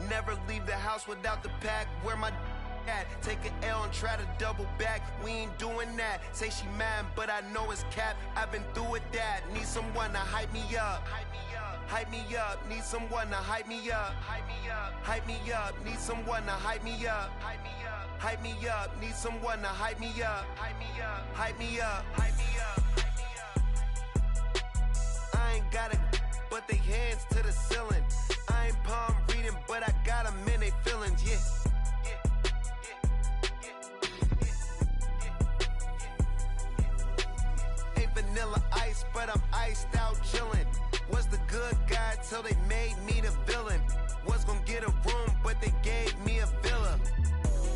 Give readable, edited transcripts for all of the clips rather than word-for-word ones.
Never leave the house without the pack. Where my at? Take an L and try to double back. We ain't doing that. Say she mad, but I know it's cap. I've been through with that. Need someone to hype me up. Hype me up. Need someone to hype me up. Hype me up. Need someone to hype me up. Hype me up. Need someone to hype me up. Hype me up. Hype me up. Hype me up. I ain't got it, but they hands to the ceiling. I ain't palm reading, but I got them in they feelings, yeah. Ain't vanilla ice, but I'm iced out chillin'. Was the good guy till they made me the villain. Was gonna get a room, but they gave me a villa.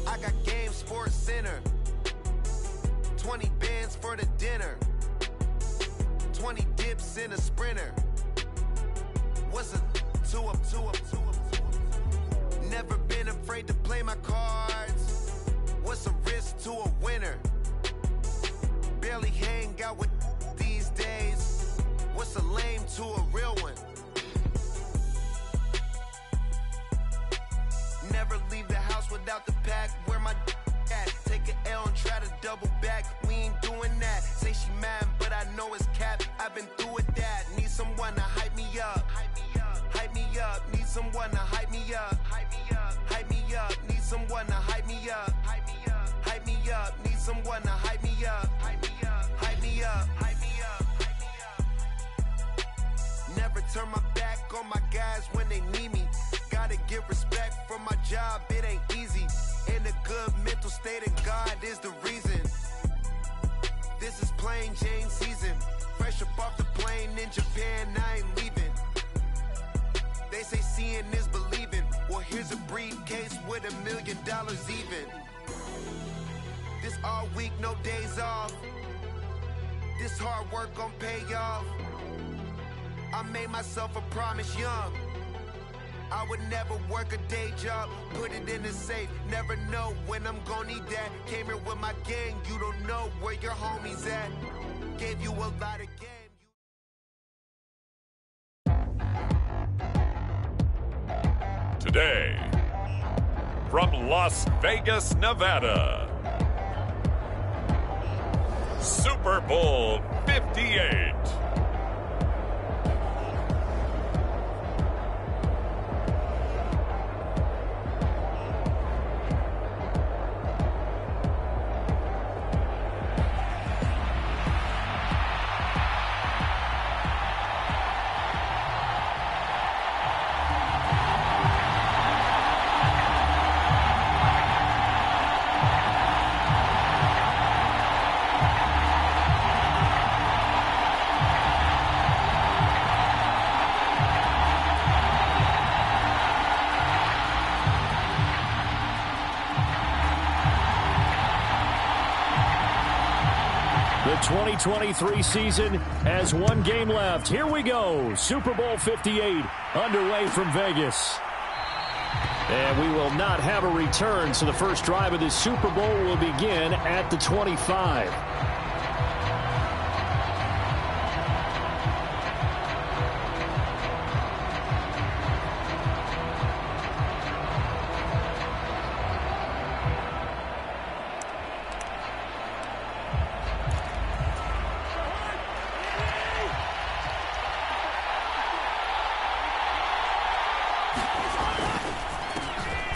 I got Game Sports Center. 20 bands for the dinner. 20 dips in a sprinter. What's a two up? Never been afraid to play my cards. What's a risk to a winner? Barely hang out with these days. What's a lame to a real one? Never leave the house without the pack. Where my at? Take an L and try to double back. We ain't doing that. Say she mad, but I know it's cap. I've been through with that. Need someone to hype me up. Hype me up. Need someone to hype me up. Hype me up. Need someone to hype me up. Hype me up. Need someone to hype me up. Hype me up. Hype me up. Never turn my back on my guys when they need me. Gotta give respect for my job, it ain't easy. In a good mental state, and God is the reason. This is plain Jane season. Fresh up off the plane in Japan, I ain't leaving. They say seeing is believing. Well, here's a briefcase with $1 million even. This all week, no days off. This hard work gon' pay off. I made myself a promise young. I would never work a day job, put it in the safe. Never know when I'm gon' need that. Came here with my gang, you don't know where your homies at. Gave you a lot of game. Today, from Las Vegas, Nevada, Super Bowl 58. The 2023 season has one game left. Here we go. Super Bowl 58 underway from Vegas. And we will not have a return, so the first drive of this Super Bowl will begin at the 25.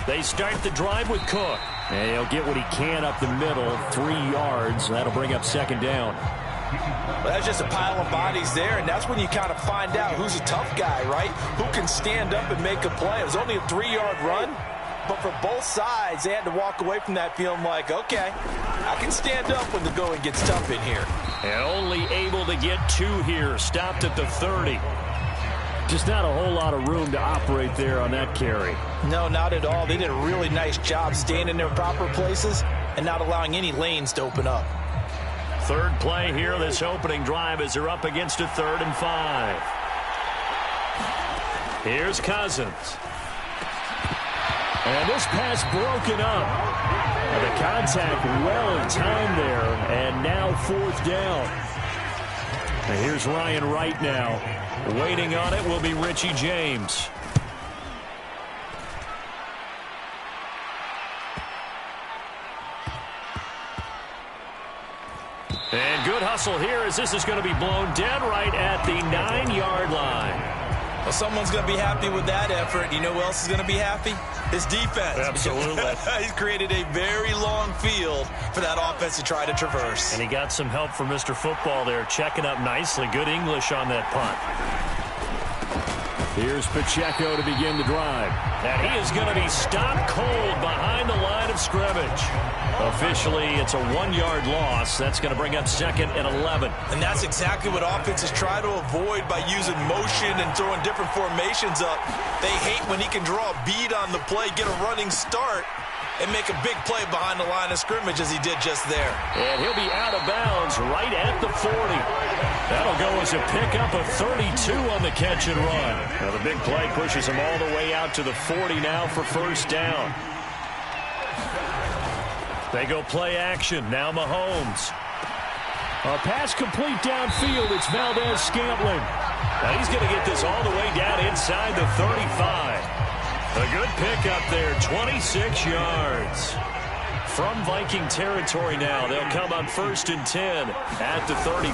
They start the drive with Cook. And he'll get what he can up the middle, 3 yards. That'll bring up second down. Well, that's just a pile of bodies there, and that's when you kind of find out who's a tough guy, right? Who can stand up and make a play. It was only a 3-yard run, but for both sides, they had to walk away from that feeling like, okay, I can stand up when the going gets tough in here. And only able to get 2 here, stopped at the 30. Just not a whole lot of room to operate there on that carry. No, not at all. They did a really nice job staying in their proper places and not allowing any lanes to open up. Third play here, this opening drive, as they're up against a 3rd and 5. Here's Cousins. And this pass broken up. And the contact well in time there, and now 4th down. And here's Ryan Wright now. Waiting on it will be Richie James. And good hustle here as this is going to be blown dead right at the 9-yard line. Well, someone's going to be happy with that effort. You know who else is going to be happy? His defense. Absolutely. He's created a very long field for that offense to try to traverse. And he got some help from Mr. Football there, checking up nicely. Good English on that punt. Here's Pacheco to begin the drive. And he is going to be stopped cold behind the line of scrimmage. Officially, it's a 1-yard loss. That's going to bring up second and 11. And that's exactly what offenses try to avoid by using motion and throwing different formations up. They hate when he can draw a bead on the play, get a running start, and make a big play behind the line of scrimmage as he did just there. And he'll be out of bounds right at the 40. That'll go as a pickup of 32 on the catch and run. Now the big play pushes him all the way out to the 40 now for first down. They go play action. Now Mahomes. A pass complete downfield. It's Valdez-Scantling. Now he's going to get this all the way down inside the 35. A good pickup there, 26 yards. From Viking territory now, they'll come on 1st and 10 at the 34.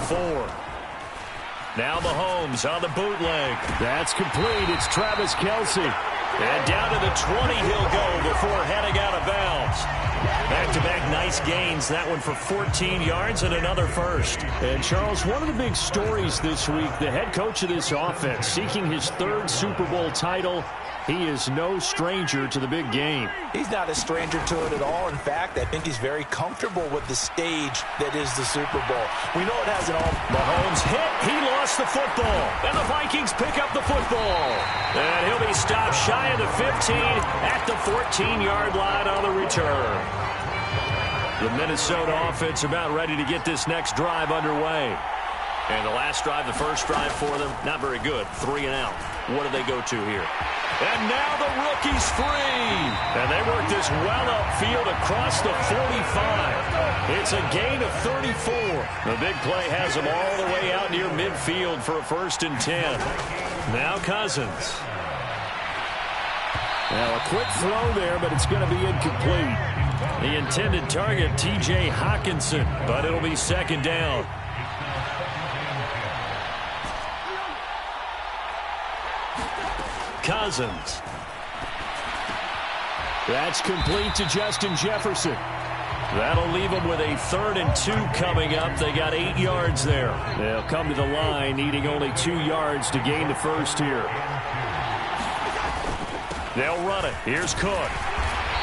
Now Mahomes on the bootleg. That's complete. It's Travis Kelce. And down to the 20 he'll go before heading out of bounds. Back-to-back nice gains. That one for 14 yards and another first. And, Charles, one of the big stories this week, the head coach of this offense seeking his 3rd Super Bowl title. He is no stranger to the big game. He's not a stranger to it at all. In fact, I think he's very comfortable with the stage that is the Super Bowl. We know it hasn't all. Mahomes hit. He lost the football. And the Vikings pick up the football. And he'll be stopped shy of the 15 at the 14-yard line on the return. The Minnesota offense about ready to get this next drive underway. And the last drive, the first drive for them, not very good. 3 and out. What do they go to here? And now the rookie's free. And they work this well upfield across the 45. It's a gain of 34. The big play has them all the way out near midfield for a 1st and 10. Now Cousins. Now a quick throw there, but it's going to be incomplete. The intended target, T.J. Hawkinson, but it'll be 2nd down. Cousins. That's complete to Justin Jefferson. That'll leave them with a 3rd and 2 coming up. They got 8 yards there. They'll come to the line needing only 2 yards to gain the first here. They'll run it. Here's Cook.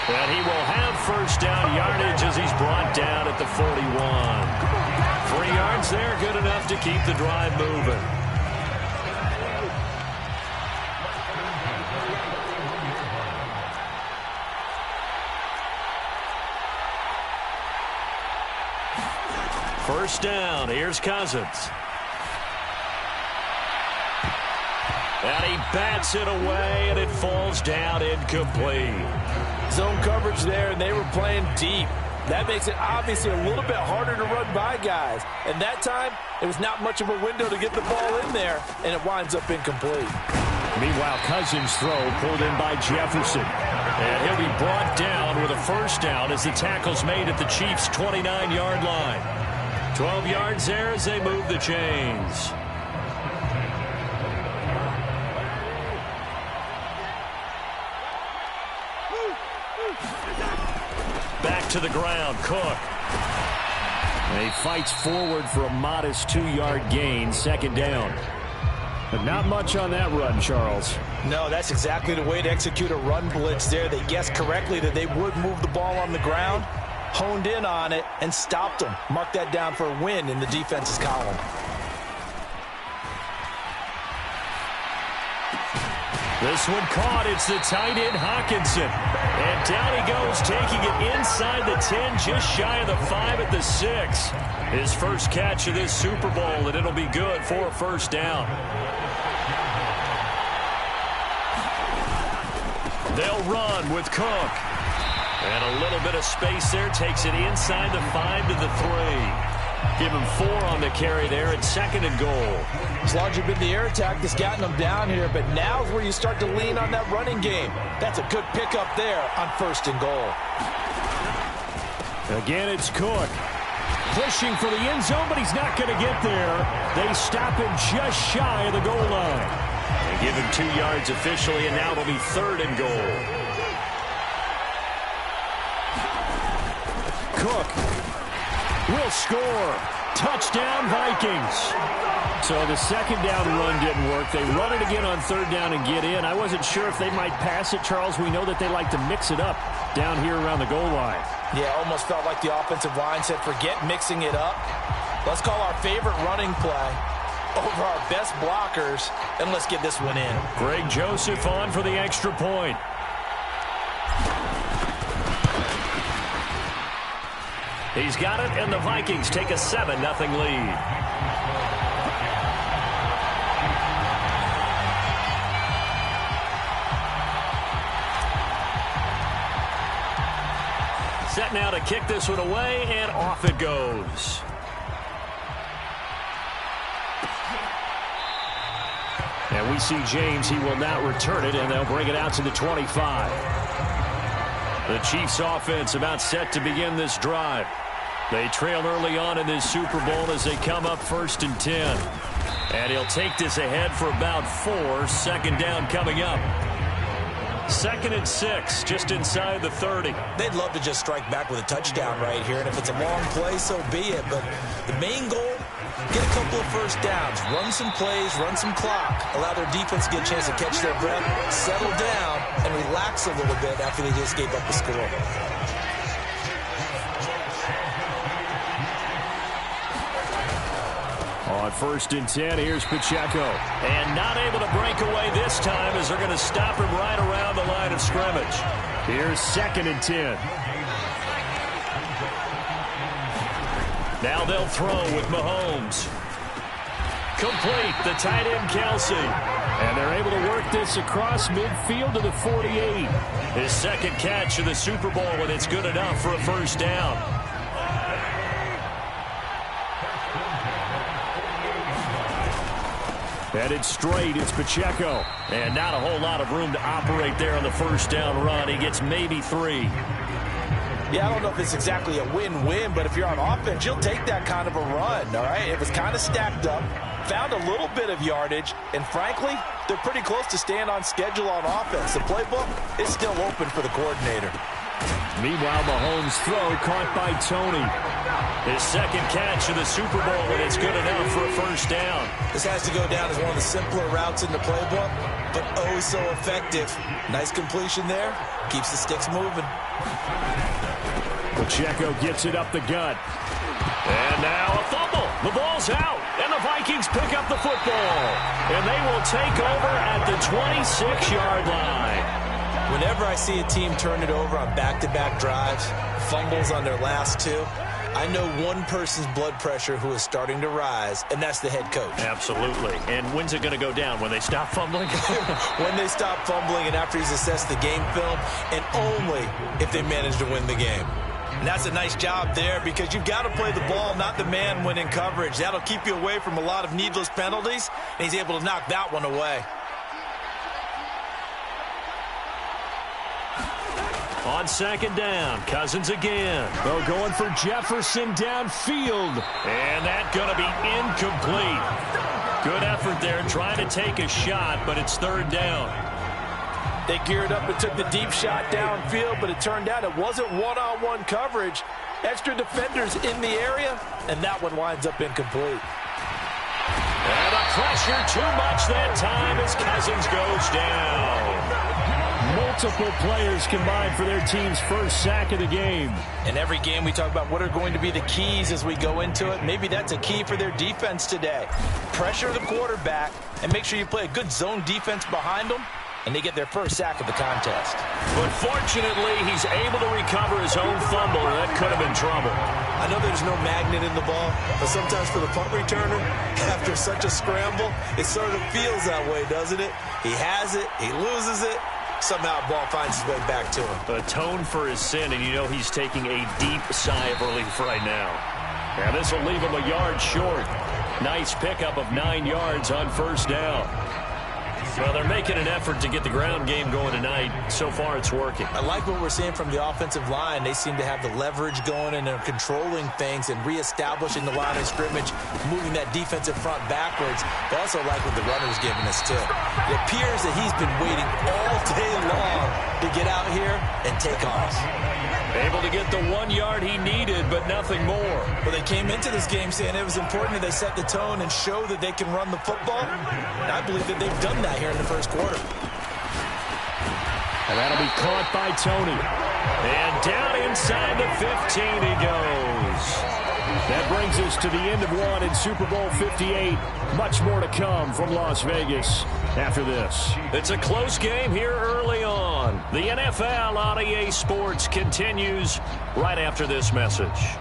And he will have first down yardage as he's brought down at the 41. 3 yards there, good enough to keep the drive moving. First down, here's Cousins. And he bats it away, and it falls down incomplete. Zone coverage there, and they were playing deep. That makes it obviously a little bit harder to run by guys. And that time, it was not much of a window to get the ball in there, and it winds up incomplete. Meanwhile, Cousins' throw pulled in by Jefferson. And he'll be brought down with a first down as the tackle's made at the Chiefs' 29-yard line. 12 yards there as they move the chains. Back to the ground, Cook. And he fights forward for a modest 2-yard gain, 2nd down. But not much on that run, Charles. No, that's exactly the way to execute a run blitz there. They guessed correctly that they would move the ball on the ground, honed in on it, and stopped them. Mark that down for a win in the defense's column. This one caught. It's the tight end, Hawkinson. And down he goes, taking it inside the 10, just shy of the 5 at the 6. His first catch of this Super Bowl, and it'll be good for a first down. They'll run with Cook. And a little bit of space there, takes it inside the 5 to the 3. Give him 4 on the carry there at 2nd and goal. It's largely been the air attack that's gotten them down here, but now is where you start to lean on that running game. That's a good pickup there on 1st and goal. Again, it's Cook. pushing for the end zone, but he's not going to get there. They stop him just shy of the goal line. They give him 2 yards officially, and now it'll be 3rd and goal. Cook will score. Touchdown, Vikings. So the second down run didn't work. They run it again on 3rd down and get in. I wasn't sure if they might pass it, Charles. We know that they like to mix it up down here around the goal line. Yeah, almost felt like the offensive line said, forget mixing it up. Let's call our favorite running play over our best blockers, and let's get this one in. Greg Joseph on for the extra point. He's got it, and the Vikings take a 7-0 lead. Set now to kick this one away, and off it goes. And we see James. He will not return it, and they'll bring it out to the 25. The Chiefs offense about set to begin this drive. They trail early on in this Super Bowl as they come up 1st and 10. And he'll take this ahead for about 4. 2nd down coming up. 2nd and 6, just inside the 30. They'd love to just strike back with a touchdown right here, and if it's a long play, so be it. But the main goal, get a couple of first downs, run some plays, run some clock, allow their defense to get a chance to catch their breath, settle down, and relax a little bit after they just gave up the score. On 1st and 10, here's Pacheco. And not able to break away this time as they're going to stop him right around the line of scrimmage. Here's 2nd and 10. Now they'll throw with Mahomes. Complete, the tight end Kelsey. And they're able to work this across midfield to the 48. His 2nd catch of the Super Bowl, and it's good enough for a 1st down. Headed straight, it's Pacheco. And not a whole lot of room to operate there on the 1st down run. He gets maybe 3. Yeah, I don't know if it's exactly a win-win, but if you're on offense, you'll take that kind of a run, all right? It was kind of stacked up, found a little bit of yardage, and frankly, they're pretty close to staying on schedule on offense. The playbook is still open for the coordinator. Meanwhile, Mahomes' throw caught by Tony. His 2nd catch of the Super Bowl, and it's good enough for a 1st down. This has to go down as one of the simpler routes in the playbook, but oh so effective. Nice completion there. Keeps the sticks moving. Pacheco gets it up the gut. And now a fumble. The ball's out, and the Vikings pick up the football. And they will take over at the 26-yard line. Whenever I see a team turn it over on back-to-back drives, fumbles on their last 2, I know one person's blood pressure who is starting to rise, and that's the head coach. Absolutely. And when's it going to go down? When they stop fumbling? When they stop fumbling and after he's assessed the game film, and only if they manage to win the game. And that's a nice job there because you've got to play the ball, not the man when in coverage. That'll keep you away from a lot of needless penalties, and he's able to knock that one away. On 2nd down, Cousins again. They're going for Jefferson downfield. And that's going to be incomplete. Good effort there trying to take a shot, but it's 3rd down. They geared up and took the deep shot downfield, but it turned out it wasn't one-on-one coverage. Extra defenders in the area, and that one winds up incomplete. And the pressure too much that time as Cousins goes down. Multiple players combined for their team's 1st sack of the game. In every game we talk about what are going to be the keys as we go into it. Maybe that's a key for their defense today. Pressure the quarterback and make sure you play a good zone defense behind them, and they get their 1st sack of the contest. But fortunately, he's able to recover his own fumble, and that could have been trouble. I know there's no magnet in the ball, but sometimes for the punt returner, after such a scramble, it sort of feels that way, doesn't it? He has it, he loses it. Somehow the ball finds its way back to him. Atone for his sin, and you know he's taking a deep sigh of relief right now. Now this will leave him a yard short. Nice pickup of 9 yards on 1st down. Well, they're making an effort to get the ground game going tonight. So far, it's working. I like what we're seeing from the offensive line. They seem to have the leverage going, and they're controlling things and reestablishing the line of scrimmage, moving that defensive front backwards. I also like what the runner's giving us, too. It appears that he's been waiting all day long to get out here and take off. Able to get the 1 yard he needed, but nothing more. Well, they came into this game saying it was important that they set the tone and show that they can run the football. And I believe that they've done that here in the first quarter. And that'll be caught by Tony. And down inside the 15 he goes. That brings us to the end of one in Super Bowl 58. Much more to come from Las Vegas after this. It's a close game here early on. The NFL on EA Sports continues right after this message.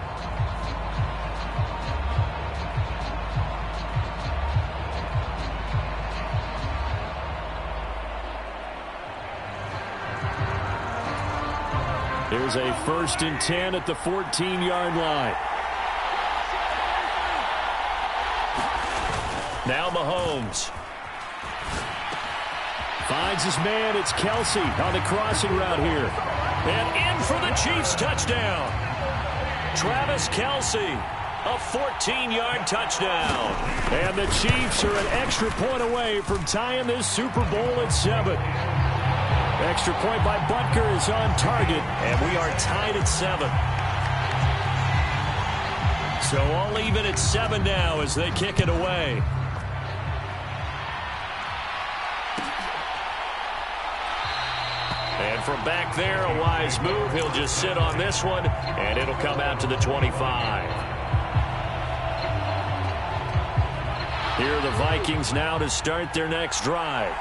Here's a 1st and 10 at the 14-yard line. Now Mahomes. Finds his man. It's Kelsey on the crossing route here. And in for the Chiefs touchdown. Travis Kelsey, a 14-yard touchdown. And the Chiefs are an extra point away from tying this Super Bowl at 7. Extra point by Butker is on target, and we are tied at 7. So all even at 7 now as they kick it away. And from back there, a wise move. He'll just sit on this one, and it'll come out to the 25. Here are the Vikings now to start their next drive.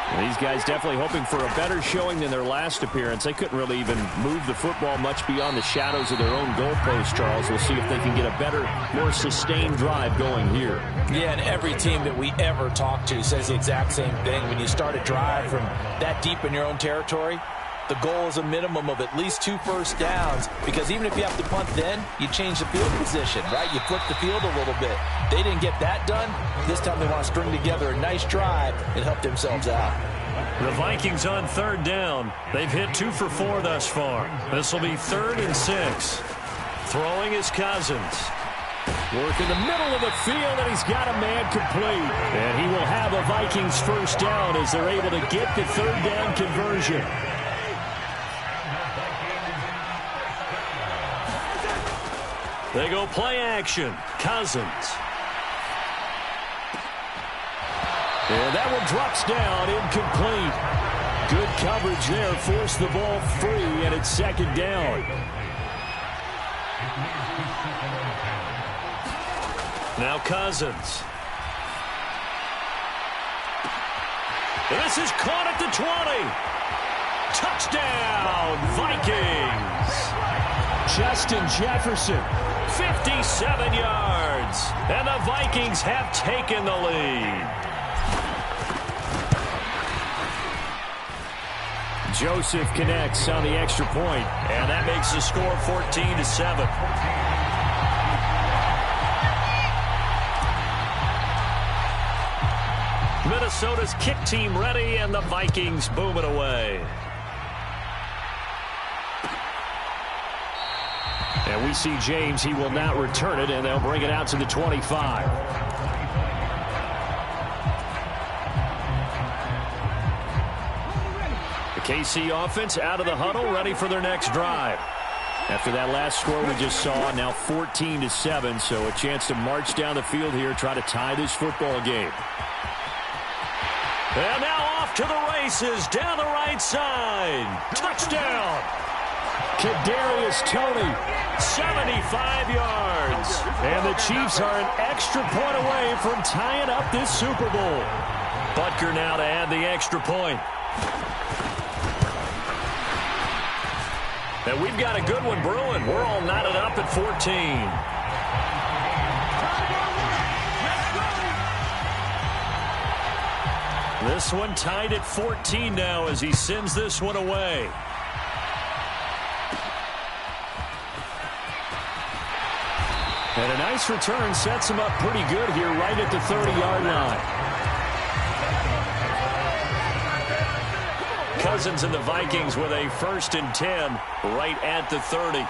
And these guys definitely hoping for a better showing than their last appearance. They couldn't really even move the football much beyond the shadows of their own goalpost, Charles. We'll see if they can get a better, more sustained drive going here. Yeah, and every team that we ever talk to says the exact same thing. When you start a drive from that deep in your own territory, the goal is a minimum of at least 2 first downs, because even if you have to punt then, you change the field position, right? You flip the field a little bit. They didn't get that done. This time they want to string together a nice drive and help themselves out. The Vikings on 3rd down. They've hit 2 for 4 thus far. This will be 3rd and 6. Throwing is Cousins. Work in the middle of the field, and he's got a man complete. And he will have a Vikings first down as they're able to get the 3rd down conversion. They go play action. Cousins. And that one drops down, incomplete. Good coverage there, forced the ball free, and it's 2nd down. Now Cousins. This is caught at the 20. Touchdown, Vikings. Justin Jefferson, 57 yards. And the Vikings have taken the lead. Joseph connects on the extra point, and that makes the score 14-7. Minnesota's kick team ready, and the Vikings boom it away. And we see James. He will not return it, and they'll bring it out to the 25. The KC offense out of the huddle, ready for their next drive. After that last score we just saw, now 14-7, so a chance to march down the field here, try to tie this football game. And now off to the races, down the right side. Touchdown! Kadarius Toney, 75 yards. And the Chiefs are an extra point away from tying up this Super Bowl. Butker now to add the extra point. And we've got a good one brewing. We're all knotted up at 14. This one tied at 14 now as he sends this one away. And a nice return sets him up pretty good here right at the 30-yard line. Cousins and the Vikings with a 1st and 10 right at the 30.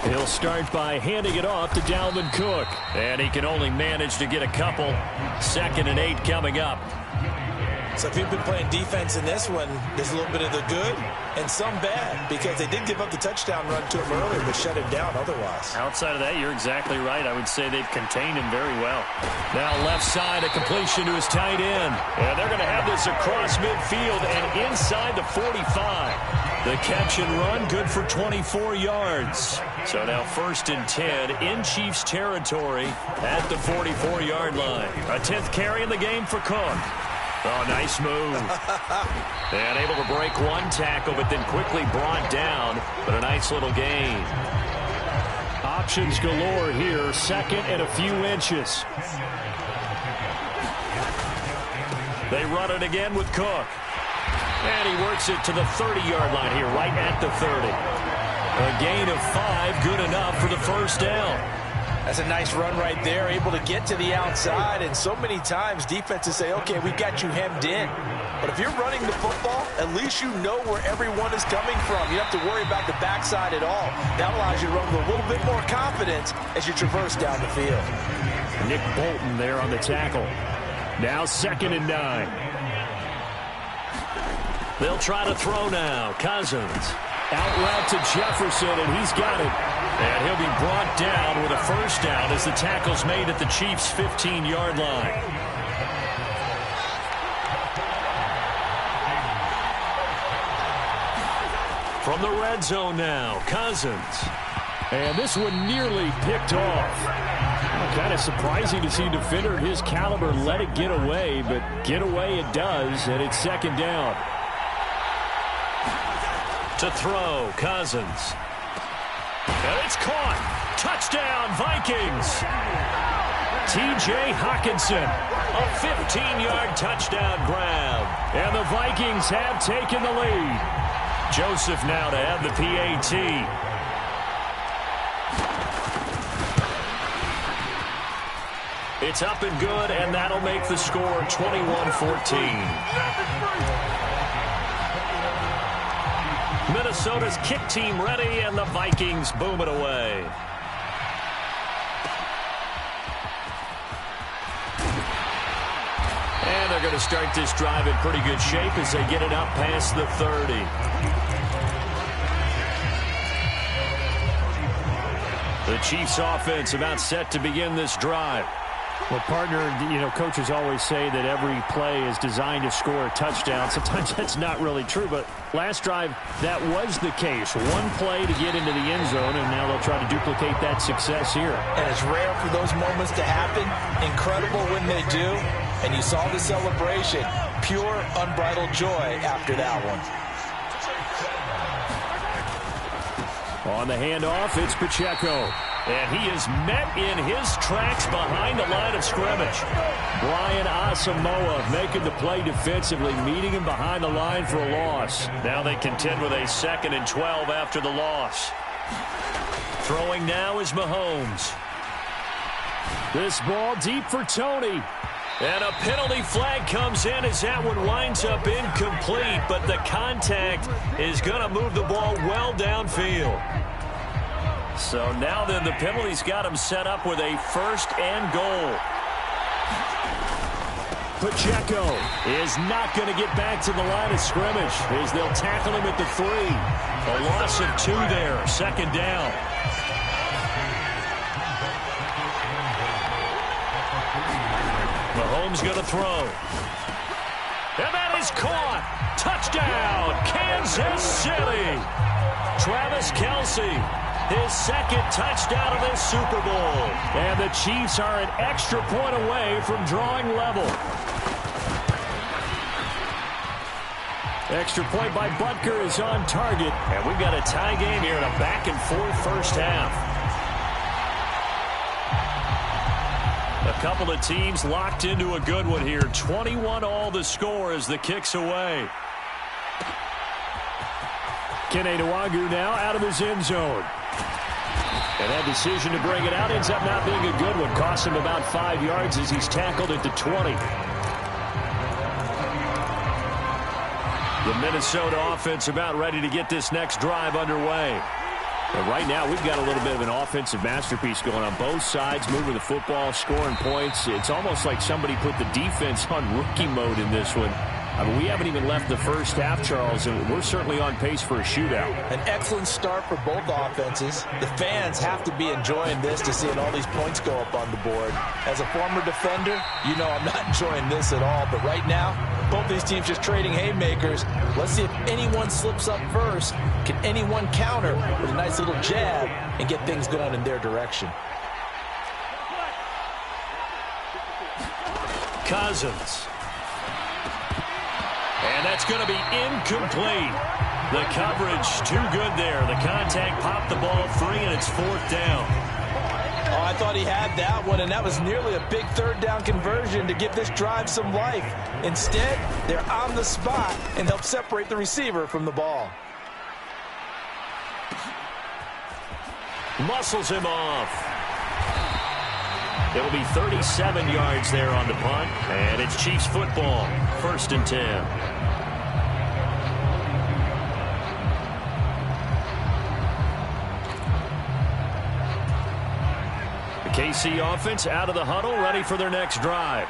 He'll start by handing it off to Dalvin Cook. And he can only manage to get a couple. 2nd and 8 coming up. So if you've been playing defense in this one, there's a little bit of the good and some bad, because they did give up the touchdown run to him earlier but shut him down otherwise. Outside of that, you're exactly right. I would say they've contained him very well. Now left side, a completion to his tight end. And they're going to have this across midfield and inside the 45. The catch and run, good for 24 yards. So now 1st and 10 in Chiefs territory at the 44-yard line. A 10th carry in the game for Cook. Oh, nice move. And able to break one tackle, but then quickly brought down. But a nice little gain. Options galore here. 2nd and a few inches. They run it again with Cook. And he works it to the 30-yard line here, right at the 30. A gain of 5, good enough for the 1st down. That's a nice run right there, able to get to the outside. And so many times defenses say, okay, we've got you hemmed in. But if you're running the football, at least you know where everyone is coming from. You don't have to worry about the backside at all. That allows you to run with a little bit more confidence as you traverse down the field. Nick Bolton there on the tackle. Now 2nd and 9. They'll try to throw now. Cousins. Out route to Jefferson, and he's got it. And he'll be brought down with a 1st down as the tackle's made at the Chiefs' 15-yard line. From the red zone now, Cousins. And this one nearly picked off. Kind of surprising to see a defender of his caliber let it get away, but get away it does, and it's 2nd down. To throw, Cousins. And it's caught. Touchdown, Vikings. T.J. Hawkinson, a 15-yard touchdown grab. And the Vikings have taken the lead. Joseph now to have the PAT. It's up and good, and that'll make the score 21-14. Minnesota's kick team ready, and the Vikings boom it away. And they're going to start this drive in pretty good shape as they get it up past the 30. The Chiefs offense about set to begin this drive. Well, partner, coaches always say that every play is designed to score a touchdown. Sometimes that's not really true, but last drive, that was the case. One play to get into the end zone, and now they'll try to duplicate that success here. And it's rare for those moments to happen. Incredible when they do. And you saw the celebration. Pure, unbridled joy after that one. On the handoff, it's Pacheco. And he is met in his tracks behind the line of scrimmage. Brian Asamoah making the play defensively, meeting him behind the line for a loss. Now they contend with a 2nd and 12 after the loss. Throwing now is Mahomes. This ball deep for Tony. And a penalty flag comes in as that one winds up incomplete, but the contact is going to move the ball well downfield. So now then the penalty's got him set up with a 1st and goal. Pacheco is not going to get back to the line of scrimmage as they'll tackle him at the 3. A loss of 2 there, 2nd down. Mahomes going to throw. And that is caught. Touchdown, Kansas City. Travis Kelce, his 2nd touchdown of this Super Bowl. And the Chiefs are an extra point away from drawing level. Extra point by Butker is on target. And we've got a tie game here in a back-and-forth first half. A couple of teams locked into a good one here. 21-all the score as the kick's away. Kene Nwangwu now out of his end zone. And that decision to bring it out ends up not being a good one. Costs him about 5 yards as he's tackled at the 20. The Minnesota offense about ready to get this next drive underway. But right now, we've got a little bit of an offensive masterpiece going on both sides, moving the football, scoring points. It's almost like somebody put the defense on rookie mode in this one. I mean, we haven't even left the first half, Charles, and we're certainly on pace for a shootout. An excellent start for both offenses. The fans have to be enjoying this to seeing all these points go up on the board. As a former defender, you know I'm not enjoying this at all. But right now, both these teams just trading haymakers. Let's see if anyone slips up first. Can anyone counter with a nice little jab and get things going in their direction? Cousins. And that's going to be incomplete. The coverage too good there. The contact popped the ball free, and it's 4th down. Oh, I thought he had that one, and that was nearly a big 3rd down conversion to give this drive some life. Instead, they're on the spot and help separate the receiver from the ball. Muscles him off. It'll be 37 yards there on the punt, and it's Chiefs football, 1st and 10. KC offense out of the huddle, ready for their next drive.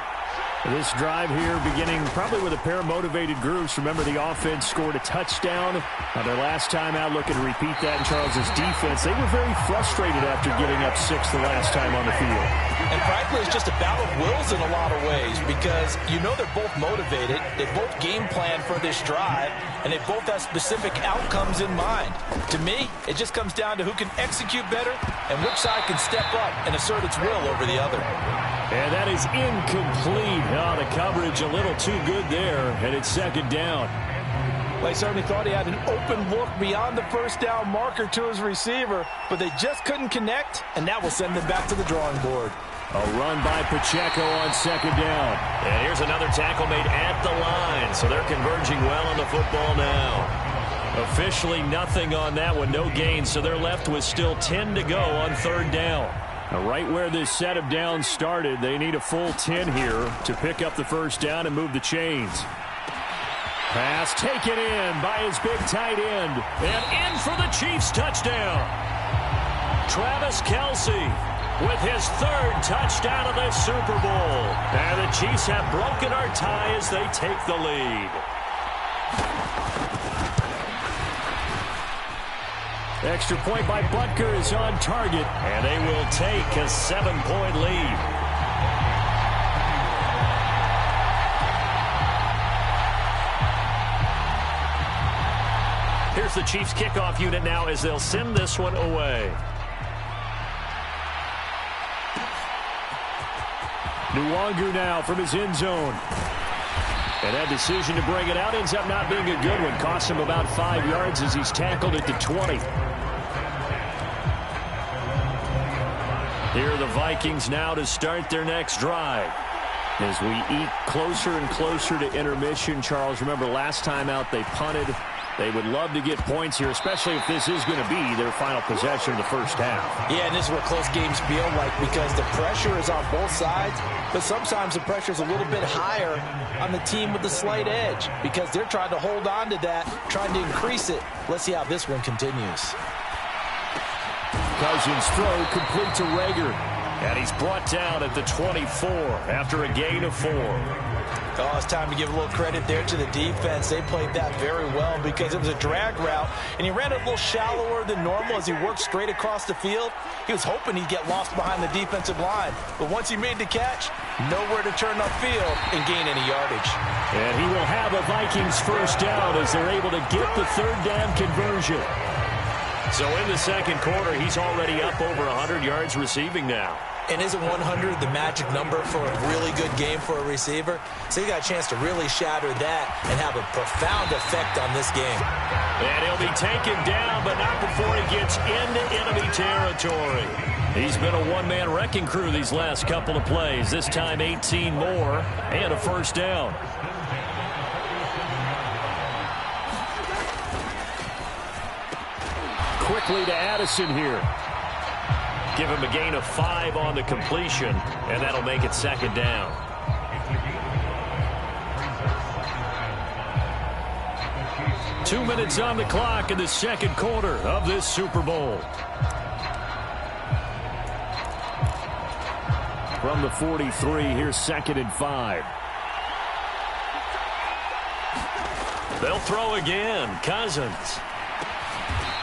This drive here beginning probably with a pair of motivated groups. Remember, the offense scored a touchdown. Their last time out, looking to repeat that in Charles's defense. They were very frustrated after giving up 6 the last time on the field. And frankly, it's just a battle of wills in a lot of ways because you know they're both motivated. They both game plan for this drive, and they both have specific outcomes in mind. To me, it just comes down to who can execute better and which side can step up and assert its will over the other. And that is incomplete. Oh, the coverage a little too good there, and it's 2nd down. Well, he certainly thought he had an open look beyond the 1st down marker to his receiver, but they just couldn't connect, and that will send them back to the drawing board. A run by Pacheco on 2nd down. And here's another tackle made at the line, so they're converging well on the football now. Officially nothing on that one, no gain, so they're left with still 10 to go on 3rd down. Now, right where this set of downs started, they need a full 10 here to pick up the 1st down and move the chains. Pass taken in by his big tight end. And in for the Chiefs touchdown. Travis Kelce with his 3rd touchdown of the Super Bowl. And the Chiefs have broken our tie as they take the lead. Extra point by Butker is on target, and they will take a 7-point lead. Here's the Chiefs kickoff unit now as they'll send this one away. Nwangu now from his end zone. And that decision to bring it out ends up not being a good one. Costs him about 5 yards as he's tackled at the 20. Here are the Vikings now to start their next drive. As we eat closer and closer to intermission, Charles, remember last time out they punted. They would love to get points here, especially if this is going to be their final possession of the 1st half. Yeah, and this is what close games feel like because the pressure is on both sides, but sometimes the pressure is a little bit higher on the team with the slight edge because they're trying to hold on to that, trying to increase it. Let's see how this one continues. Cousins throw complete to Rager. And he's brought down at the 24 after a gain of 4. Oh, it's time to give a little credit there to the defense. They played that very well because it was a drag route, and he ran it a little shallower than normal as he worked straight across the field. He was hoping he'd get lost behind the defensive line, but once he made the catch, nowhere to turn upfield and gain any yardage. And he will have a Vikings 1st down as they're able to get the 3rd down conversion. So in the 2nd quarter, he's already up over 100 yards receiving now. And isn't 100 the magic number for a really good game for a receiver? So he got a chance to really shatter that and have a profound effect on this game. And he'll be taken down, but not before he gets into enemy territory. He's been a one-man wrecking crew these last couple of plays. This time 18 more and a 1st down. Quickly to Addison here. Give him a gain of 5 on the completion, and that'll make it 2nd down. 2 minutes on the clock in the second quarter of this Super Bowl. From the 43, here's 2nd and 5. They'll throw again. Cousins.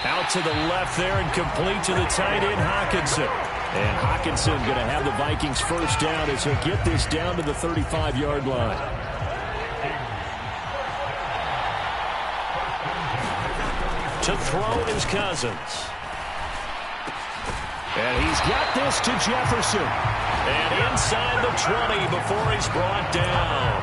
Out to the left there and complete to the tight end, Hockenson. And Hockenson going to have the Vikings first down as he'll get this down to the 35-yard line. To throw is Cousins. And he's got this to Jefferson. And inside the 20 before he's brought down.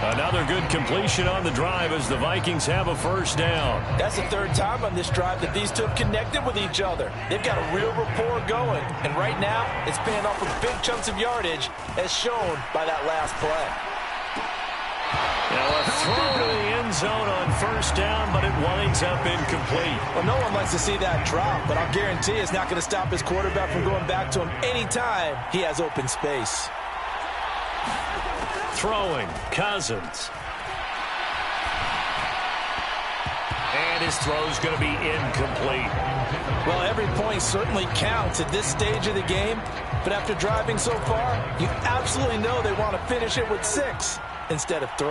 Another good completion on the drive as the Vikings have a first down. That's the third time on this drive that these two have connected with each other. They've got a real rapport going. And right now, it's paying off with big chunks of yardage as shown by that last play. Now a throw to the end zone on first down, but it winds up incomplete. Well, no one likes to see that drop, but I'll guarantee it's not going to stop his quarterback from going back to him anytime he has open space. Throwing, Cousins. And his throw's going to be incomplete. Well, every point certainly counts at this stage of the game, but after driving so far, you absolutely know they want to finish it with 6 instead of 3.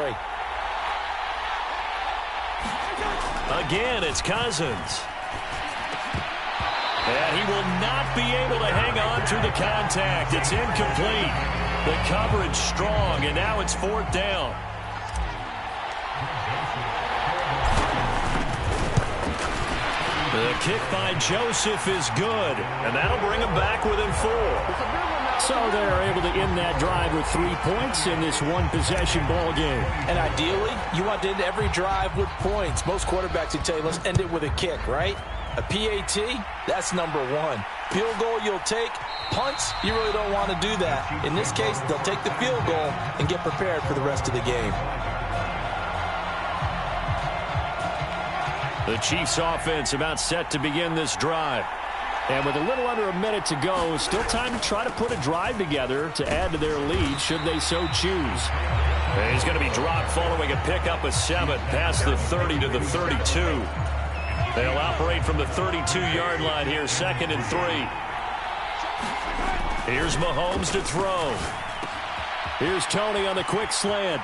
Again, it's Cousins. And he will not be able to hang on to the contact. It's incomplete. The coverage strong, and now it's 4th down. The kick by Joseph is good, and that'll bring him back within 4. So they're able to end that drive with 3 points in this one-possession ball game. And ideally, you want to end every drive with points. Most quarterbacks would tell you, let's end it with a kick, right? A PAT, that's number 1. Field goal you'll take. Punts, you really don't want to do that. In this case, they'll take the field goal and get prepared for the rest of the game. The Chiefs offense about set to begin this drive. And with a little under a minute to go, still time to try to put a drive together to add to their lead should they so choose. And he's going to be dropped following a pickup of 7 past the 30 to the 32. They'll operate from the 32-yard line here, 2nd and 3. Here's Mahomes to throw. Here's Tony on the quick slant.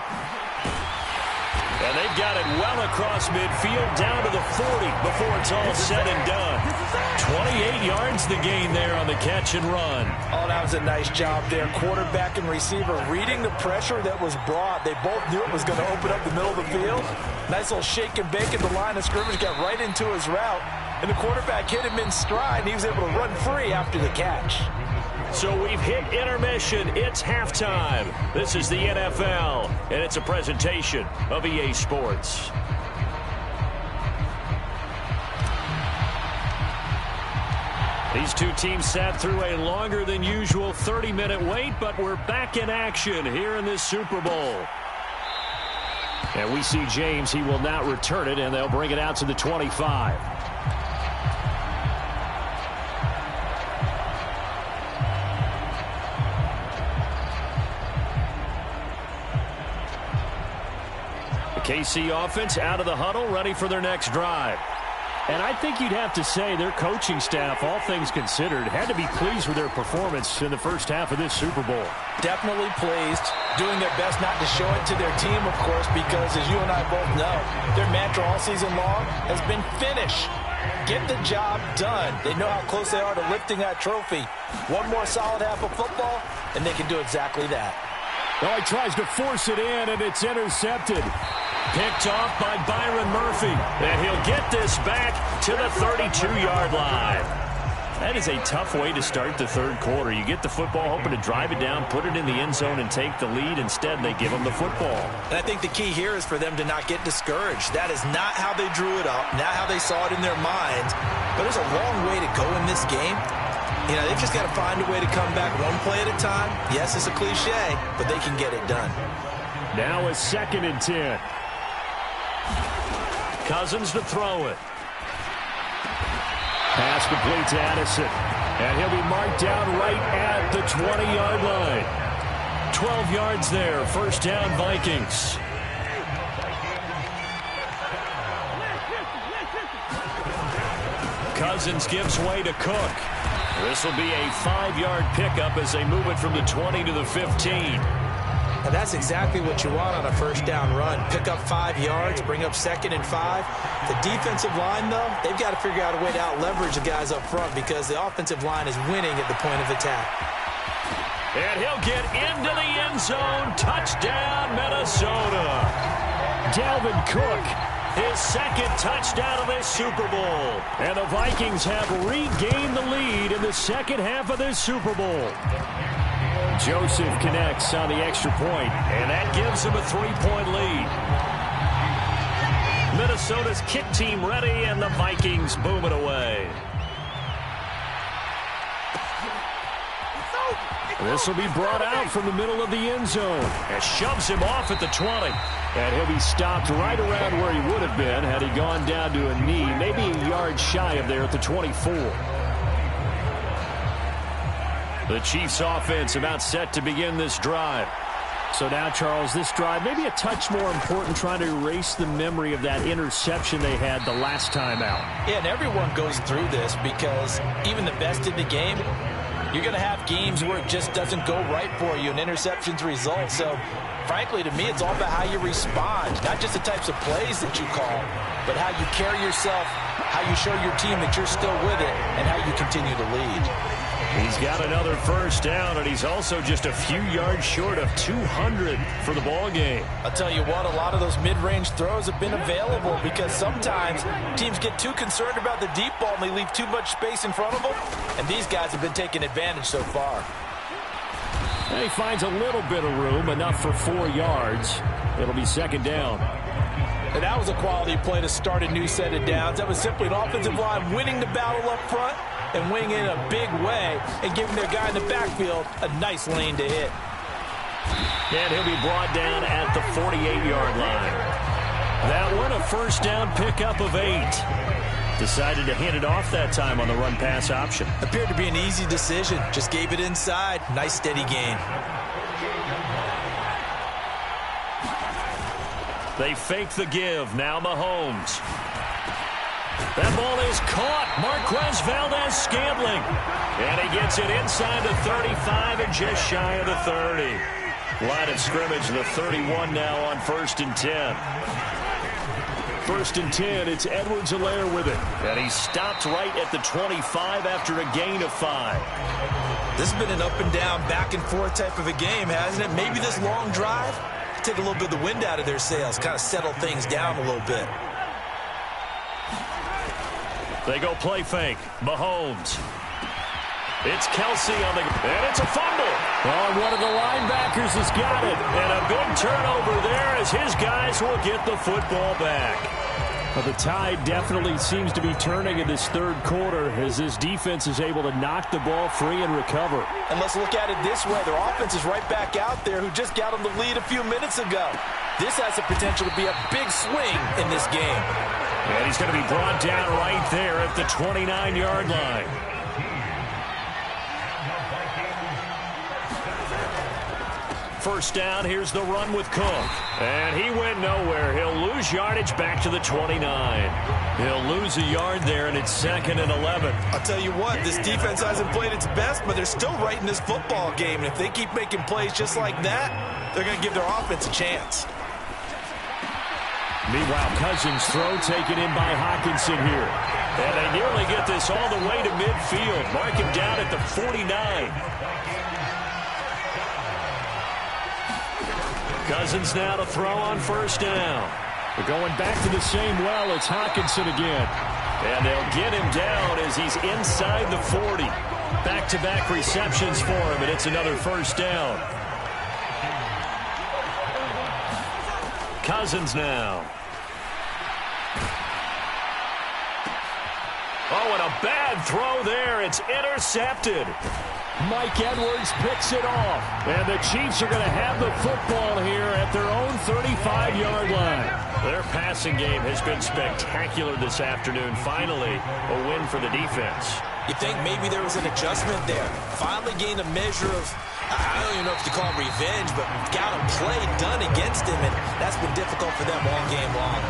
And they've got it well across midfield down to the 40 before it's all said and done. 28 yards the gain there on the catch and run. Oh, that was a nice job there. Quarterback and receiver reading the pressure that was brought. They both knew it was going to open up the middle of the field. Nice little shake and bake at the line of scrimmage, got right into his route. And the quarterback hit him in stride, and he was able to run free after the catch. So we've hit intermission. It's halftime. This is the NFL, and it's a presentation of EA Sports. These two teams sat through a longer than usual 30-minute wait, but we're back in action here in this Super Bowl. And we see James. He will not return it, and they'll bring it out to the 25. KC offense out of the huddle, ready for their next drive. And I think you'd have to say their coaching staff, all things considered, had to be pleased with their performance in the first half of this Super Bowl. Definitely pleased, doing their best not to show it to their team, of course, because as you and I both know, their mantra all season long has been finish. Get the job done. They know how close they are to lifting that trophy. One more solid half of football, and they can do exactly that. Oh, he tries to force it in, and it's intercepted. Picked off by Byron Murphy. And he'll get this back to the 32-yard line. That is a tough way to start the third quarter. You get the football, hoping to drive it down, put it in the end zone, and take the lead. Instead, they give them the football. And I think the key here is for them to not get discouraged. That is not how they drew it up, not how they saw it in their minds. But there's a long way to go in this game. You know, they've just got to find a way to come back one play at a time. Yes, it's a cliche, but they can get it done. Now a 2nd and 10. Cousins to throw it. Pass complete to Addison. And he'll be marked down right at the 20-yard line. 12 yards there. First down, Vikings. Cousins gives way to Cook. This will be a 5-yard pickup as they move it from the 20 to the 15. And that's exactly what you want on a first down run. Pick up 5 yards, bring up 2nd and 5. The defensive line, though, they've got to figure out a way to out-leverage the guys up front because the offensive line is winning at the point of attack. And he'll get into the end zone. Touchdown, Minnesota. Dalvin Cook, his 2nd touchdown of this Super Bowl. And the Vikings have regained the lead in the second half of this Super Bowl. Joseph connects on the extra point, and that gives him a 3-point lead. Minnesota's kick team ready, and the Vikings boom it away. This will be brought out from the middle of the end zone and shoves him off at the 20. And he'll be stopped right around where he would have been had he gone down to a knee, maybe a yard shy of there at the 24. The Chiefs offense about set to begin this drive. So now, Charles, this drive maybe a touch more important, trying to erase the memory of that interception they had the last time out. Yeah, and everyone goes through this because even the best in the game, you're going to have games where it just doesn't go right for you and interceptions result. So, frankly, to me, it's all about how you respond, not just the types of plays that you call, but how you carry yourself, how you show your team that you're still with it, and how you continue to lead. He's got another first down, and he's also just a few yards short of 200 for the ball game. I'll tell you what, a lot of those mid-range throws have been available because sometimes teams get too concerned about the deep ball and they leave too much space in front of them, and these guys have been taking advantage so far. And he finds a little bit of room, enough for 4 yards. It'll be 2nd down. And that was a quality play to start a new set of downs. That was simply an offensive line winning the battle up front and winning in a big way and giving their guy in the backfield a nice lane to hit. And he'll be brought down at the 48-yard line. That one, a first down pickup of 8. Decided to hand it off that time on the run-pass option. Appeared to be an easy decision. Just gave it inside. Nice steady gain. They fake the give. Now Mahomes. That ball is caught. Marquez Valdez-Scantling. And he gets it inside the 35 and just shy of the 30. Line of scrimmage, the 31 now on 1st and 10. 1st and 10, it's Edwards-Helaire with it. And he stopped right at the 25 after a gain of 5. This has been an up and down, back and forth type of a game, hasn't it? Maybe this long drive, take a little bit of the wind out of their sails, kind of settle things down a little bit. They go play fake. Mahomes. It's Kelsey on the... And it's a fumble. Oh, one of the linebackers has got it. And a big turnover there as his guys will get the football back. Well, the tide definitely seems to be turning in this 3rd quarter as this defense is able to knock the ball free and recover. And let's look at it this way. Their offense is right back out there who just got them the lead a few minutes ago. This has the potential to be a big swing in this game. And he's going to be brought down right there at the 29-yard line. First down, here's the run with Cook. And he went nowhere. He'll lose yardage back to the 29. He'll lose a yard there, and it's 2nd and 11. I'll tell you what, this defense hasn't played its best, but they're still right in this football game. And if they keep making plays just like that, they're going to give their offense a chance. Meanwhile, Cousins' throw taken in by Hockenson here. And they nearly get this all the way to midfield. Mark him down at the 49. Cousins now to throw on first down. We're going back to the same well. It's Hockenson again. And they'll get him down as he's inside the 40. Back-to-back receptions for him, and it's another first down. Cousins now. Oh, and a bad throw there. It's intercepted. Mike Edwards picks it off. And the Chiefs are going to have the football here at their own 35-yard line. Their passing game has been spectacular this afternoon. Finally, a win for the defense. You think maybe there was an adjustment there. Finally gained a measure of, I don't even know if you call it revenge, but got a play done against him, and that's been difficult for them all game long.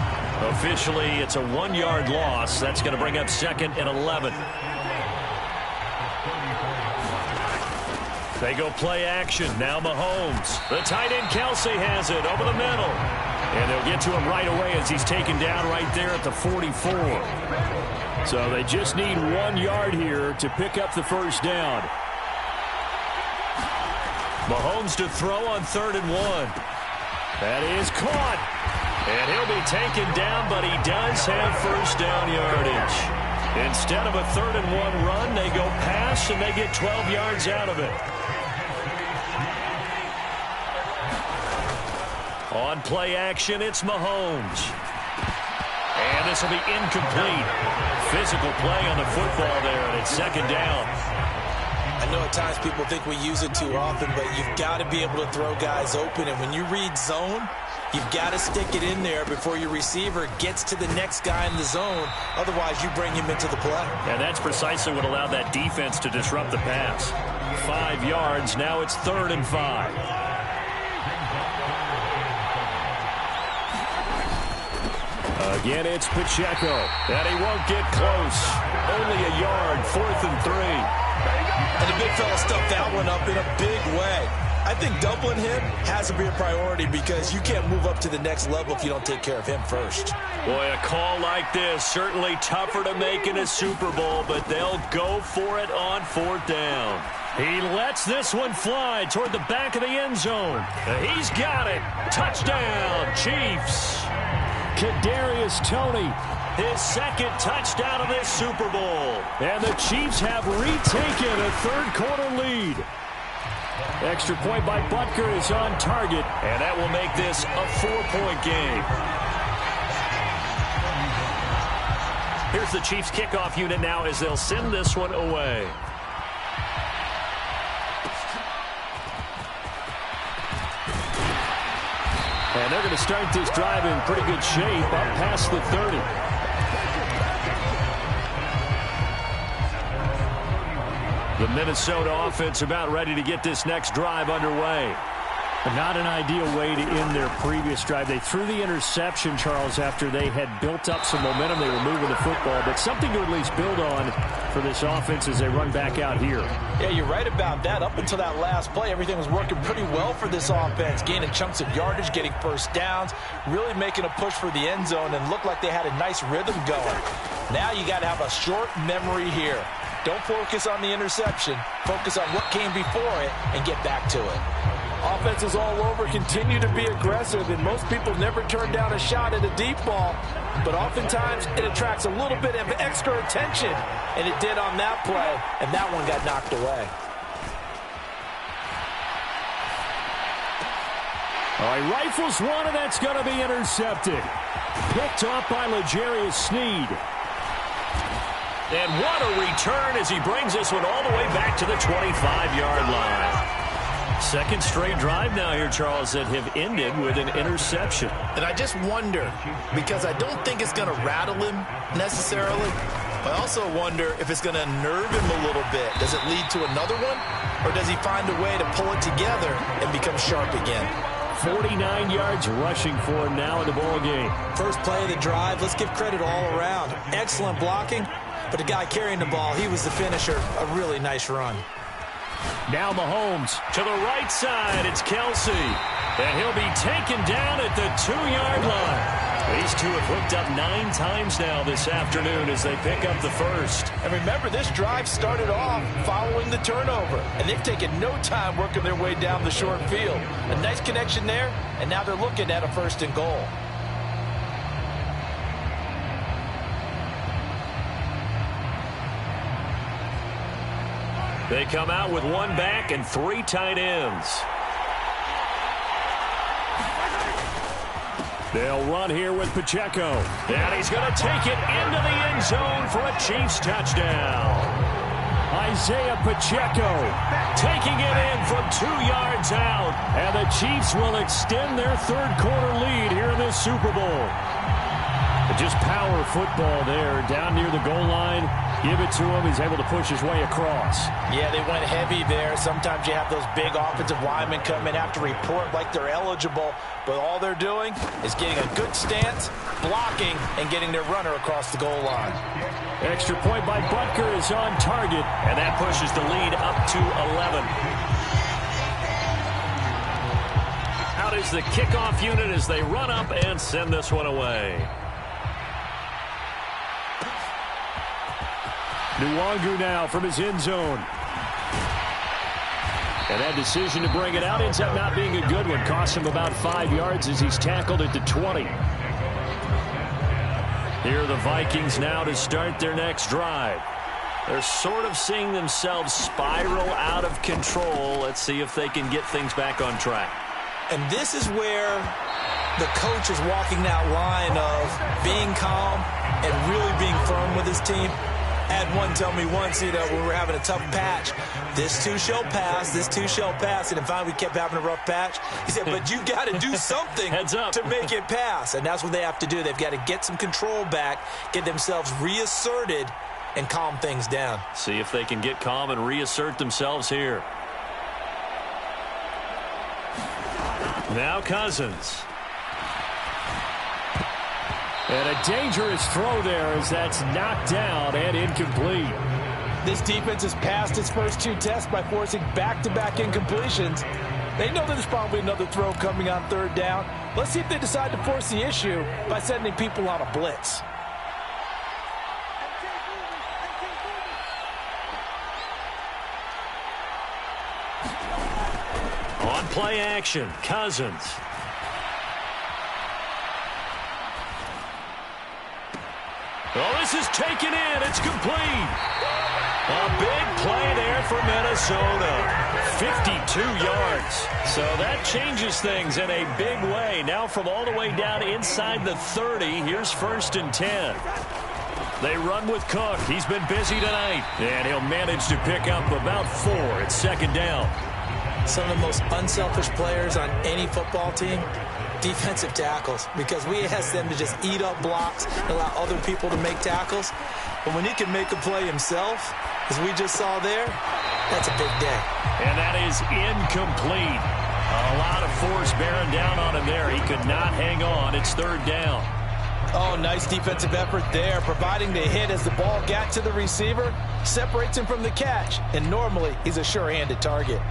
Officially, it's a 1-yard loss. That's going to bring up 2nd and 11. They go play action. Now Mahomes. The tight end Kelsey has it over the middle. And they'll get to him right away as he's taken down right there at the 44. So they just need 1 yard here to pick up the first down. Mahomes to throw on 3rd and 1. That is caught. And he'll be taken down, but he does have first down yardage. Instead of a 3rd and 1 run, they go pass, and they get 12 yards out of it. On play action, it's Mahomes. And this will be incomplete. Physical play on the football there, and it's 2nd down. I know at times people think we use it too often, but you've got to be able to throw guys open. And when you read zone, you've got to stick it in there before your receiver gets to the next guy in the zone. Otherwise, you bring him into the play. And that's precisely what allowed that defense to disrupt the pass. 5 yards. Now it's 3rd and 5. Again, it's Pacheco. And he won't get close. Only a yard. 4th and 3. And the big fella stuffed that one up in a big way. I think doubling him has to be a priority because you can't move up to the next level if you don't take care of him first. Boy, a call like this, certainly tougher to make in a Super Bowl, but they'll go for it on 4th down. He lets this one fly toward the back of the end zone. He's got it. Touchdown, Chiefs. Kadarius Toney, his 2nd touchdown of this Super Bowl. And the Chiefs have retaken a 3rd quarter lead. Extra point by Butker is on target, and that will make this a 4-point game. Here's the Chiefs kickoff unit now as they'll send this one away. And they're going to start this drive in pretty good shape up past the 30. The Minnesota offense about ready to get this next drive underway. Not an ideal way to end their previous drive. They threw the interception, Charles, after they had built up some momentum. They were moving the football, but something to at least build on for this offense as they run back out here. Yeah, you're right about that. Up until that last play, everything was working pretty well for this offense, gaining chunks of yardage, getting first downs, really making a push for the end zone, and looked like they had a nice rhythm going. Now you got to have a short memory here. Don't focus on the interception. Focus on what came before it and get back to it. Offenses all over continue to be aggressive, and most people never turn down a shot at a deep ball. But oftentimes, it attracts a little bit of extra attention, and it did on that play, and that one got knocked away. All right, rifles one, and that's going to be intercepted. Picked off by L'Jarius Sneed. And what a return as he brings this one all the way back to the 25-yard line. 2nd straight drive now here, Charles, that have ended with an interception. And I just wonder, because I don't think it's going to rattle him necessarily, I also wonder if it's going to nerve him a little bit. Does it lead to another one, or does he find a way to pull it together and become sharp again? 49 yards rushing for him now in the ball game. First play of the drive, let's give credit all around. Excellent blocking, but the guy carrying the ball, he was the finisher. A really nice run. Now Mahomes to the right side. It's Kelsey. And he'll be taken down at the 2-yard line. These two have hooked up 9 times now this afternoon as they pick up the first. And remember, this drive started off following the turnover, and they've taken no time working their way down the short field. A nice connection there, and now they're looking at a 1st and goal. They come out with 1 back and 3 tight ends. They'll run here with Pacheco. And he's going to take it into the end zone for a Chiefs touchdown. Isaiah Pacheco taking it in from 2 yards out. And the Chiefs will extend their 3rd quarter lead here in this Super Bowl. Just power football there down near the goal line. Give it to him. He's able to push his way across. Yeah, they went heavy there. Sometimes you have those big offensive linemen come in, have to report like they're eligible, but all they're doing is getting a good stance, blocking, and getting their runner across the goal line. Extra point by Butker is on target, And that pushes the lead up to 11. out is the kickoff unit as they run up and send this one away. Nwangu now from his end zone. And that decision to bring it out ends up not being a good one. Costs him about 5 yards as he's tackled at the 20. Here are the Vikings now to start their next drive. They're sort of seeing themselves spiral out of control. Let's see if they can get things back on track. And this is where the coach is walking that line of being calm and really being firm with his team. I had one tell me once, when we were having a tough patch, this too shall pass, this too shall pass. And finally we kept having a rough patch. He said, but you got to do something to make it pass. And that's what they have to do. They've got to get some control back, get themselves reasserted, and calm things down. See if they can get calm and reassert themselves here. Now Cousins. And a dangerous throw there as that's knocked down and incomplete. This defense has passed its first two tests by forcing back-to-back incompletions. They know there's probably another throw coming on third down. Let's see if they decide to force the issue by sending people on a blitz. On play action, Cousins. Oh, this is taken in. It's complete. A big play there for Minnesota. 52 yards. So that changes things in a big way. Now from all the way down inside the 30, here's 1st and 10. They run with Cook. He's been busy tonight. And he'll manage to pick up about 4 at 2nd down. Some of the most unselfish players on any football team, defensive tackles, because we ask them to just eat up blocks and allow other people to make tackles. But when he can make a play himself, as we just saw there, that's a big day. And that is incomplete. A lot of force bearing down on him there. He could not hang on. It's 3rd down. Oh, nice defensive effort there, providing the hit as the ball got to the receiver, separates him from the catch, and normally he's a sure-handed target.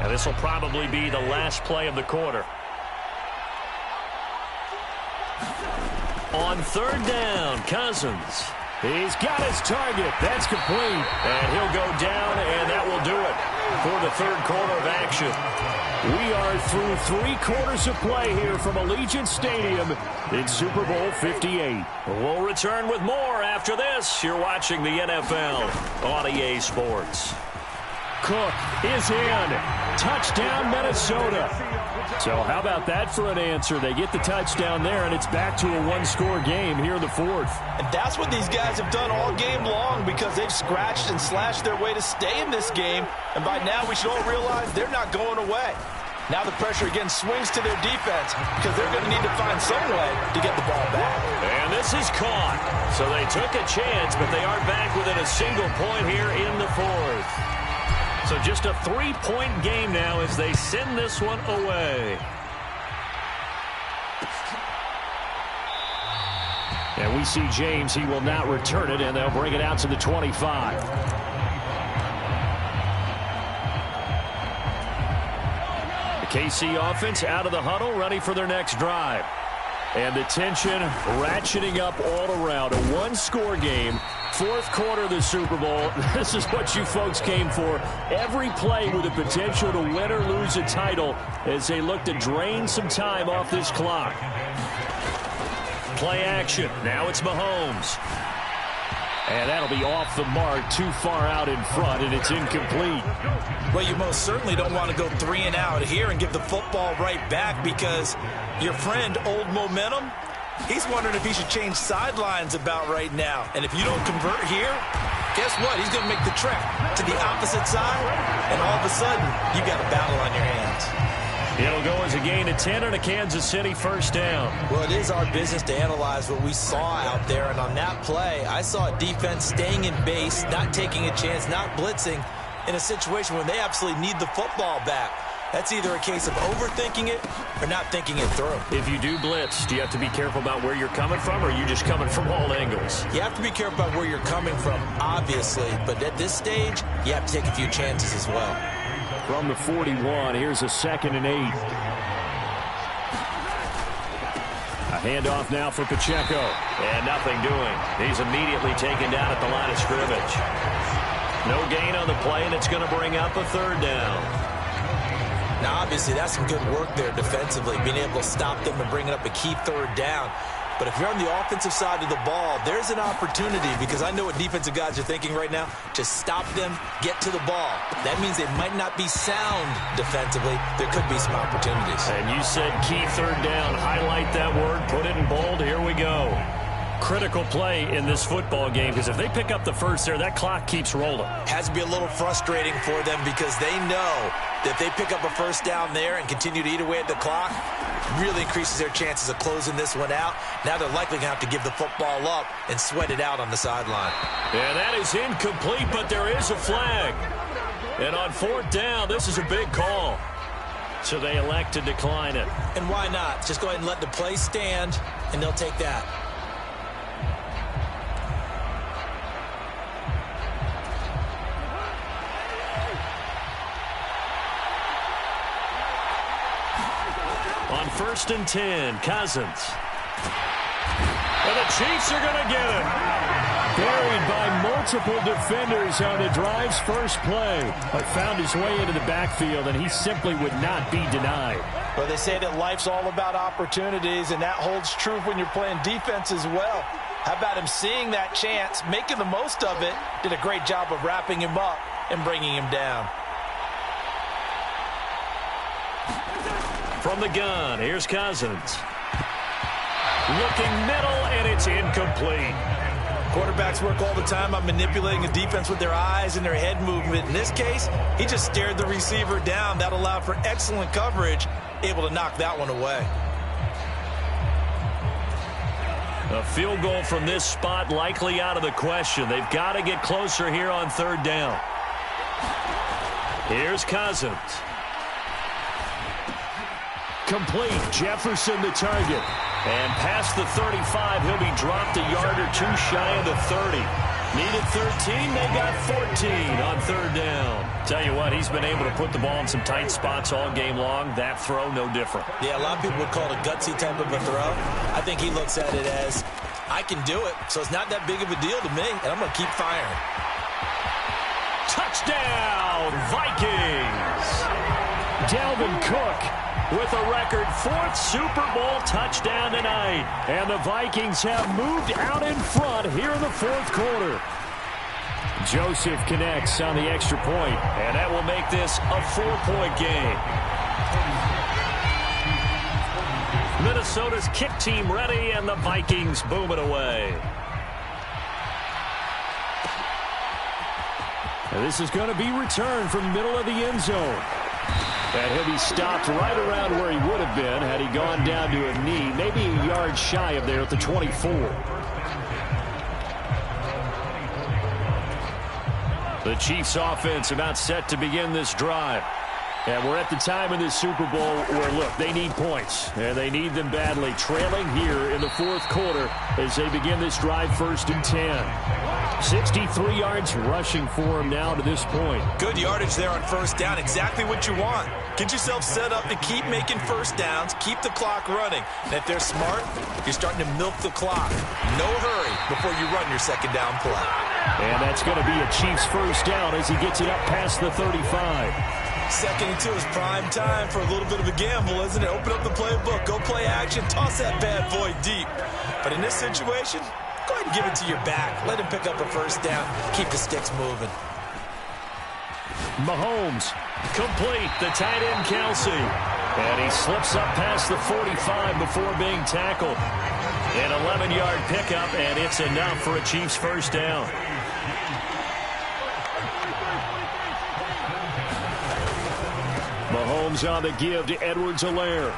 And this will probably be the last play of the quarter. On 3rd down, Cousins. He's got his target. That's complete. And he'll go down, and that will do it for the 3rd quarter of action. We are through 3 quarters of play here from Allegiant Stadium in Super Bowl 58. We'll return with more after this. You're watching the NFL on EA Sports. Cook is in. Touchdown, Minnesota. So how about that for an answer? They get the touchdown there, and it's back to a 1-score game here in the 4th. And that's what these guys have done all game long, because they've scratched and slashed their way to stay in this game. And by now, we should all realize they're not going away. Now the pressure again swings to their defense, because they're going to need to find some way to get the ball back. And this is caught. So they took a chance, but they are back within a single point here in the 4th. So just a 3-point game now as they send this one away. And we see James. He will not return it, and they'll bring it out to the 25. The KC offense out of the huddle, ready for their next drive. And the tension ratcheting up all around. A 1-score game. 4th quarter of the Super Bowl. This is what you folks came for. Every play with the potential to win or lose a title as they look to drain some time off this clock. Play action. Now it's Mahomes. And that'll be off the mark, too far out in front, and it's incomplete. Well, you most certainly don't want to go 3 and out here and give the football right back, because your friend, Old Momentum, he's wondering if he should change sidelines about right now. And if you don't convert here, guess what? He's going to make the trek to the opposite side, and all of a sudden, you got a battle on your hands. It'll go as a gain of 10 and a Kansas City first down. Well, it is our business to analyze what we saw out there. And on that play, I saw a defense staying in base, not taking a chance, not blitzing in a situation when they absolutely need the football back. That's either a case of overthinking it or not thinking it through. If you do blitz, do you have to be careful about where you're coming from, or are you just coming from all angles? You have to be careful about where you're coming from, obviously. But at this stage, you have to take a few chances as well. From the 41, here's a 2nd and 8. A handoff now for Pacheco. And nothing doing. He's immediately taken down at the line of scrimmage. No gain on the play, and it's going to bring up a 3rd down. Now, obviously, that's some good work there defensively, being able to stop them and bringing up a key 3rd down. But if you're on the offensive side of the ball, there's an opportunity, because I know what defensive guys are thinking right now, to stop them, get to the ball. That means they might not be sound defensively. There could be some opportunities. And you said key 3rd down. Highlight that word, put it in bold. Here we go. Critical play in this football game, because if they pick up the first there, that clock keeps rolling. Has to be a little frustrating for them, because they know that if they pick up a first down there and continue to eat away at the clock, really increases their chances of closing this one out. Now they're likely going to have to give the football up and sweat it out on the sideline. Yeah, that is incomplete, but there is a flag. And on 4th down, this is a big call. So they elect to decline it. And why not? Just go ahead and let the play stand, and they'll take that. On 1st and 10, Cousins. And the Chiefs are going to get it. Buried by multiple defenders on the drive's first play. But found his way into the backfield, and he simply would not be denied. Well, they say that life's all about opportunities, and that holds true when you're playing defense as well. How about him seeing that chance, making the most of it, did a great job of wrapping him up and bringing him down. From the gun, here's Cousins. Looking middle, and it's incomplete. Quarterbacks work all the time on manipulating a defense with their eyes and their head movement. In this case, he just stared the receiver down. That allowed for excellent coverage, able to knock that one away. A field goal from this spot likely out of the question. They've got to get closer here on 3rd down. Here's Cousins. Complete. Jefferson the target. And past the 35, he'll be dropped a yard or 2 shy of the 30. Needed 13, they got 14 on 3rd down. Tell you what, he's been able to put the ball in some tight spots all game long. That throw, no different. Yeah, a lot of people would call it a gutsy type of a throw. I think he looks at it as, I can do it, so it's not that big of a deal to me, and I'm going to keep firing. Touchdown, Vikings! Dalvin Cook with a record 4th Super Bowl touchdown tonight. And the Vikings have moved out in front here in the 4th quarter. Joseph connects on the extra point, and that will make this a 4-point game. Minnesota's kick team ready, and the Vikings boom it away. And this is going to be returned from the middle of the end zone. And he'll be stopped right around where he would have been had he gone down to a knee, maybe a yard shy of there at the 24. The Chiefs offense about set to begin this drive. And we're at the time in this Super Bowl where, look, they need points. And they need them badly. Trailing here in the 4th quarter as they begin this drive 1st and 10. 63 yards rushing for him now to this point. Good yardage there on 1st down. Exactly what you want. Get yourself set up to keep making 1st downs. Keep the clock running. And if they're smart, you're starting to milk the clock. No hurry before you run your 2nd down play. And that's going to be a Chiefs 1st down as he gets it up past the 35. 2nd and 2 is prime time for a little bit of a gamble, isn't it? Open up the playbook, go play action, toss that bad boy deep. But in this situation, go ahead and give it to your back. Let him pick up a 1st down. Keep the sticks moving. Mahomes, complete, the tight end Kelsey. And he slips up past the 45 before being tackled. An 11-yard pickup, and it's enough for a Chiefs 1st down. Mahomes on the give to Edwards-Helaire.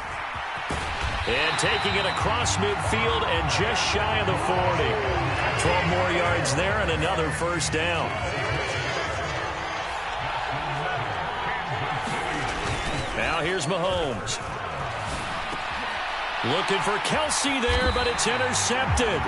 And taking it across midfield and just shy of the 40. 12 more yards there and another first down. Now here's Mahomes. Looking for Kelsey there, but it's intercepted.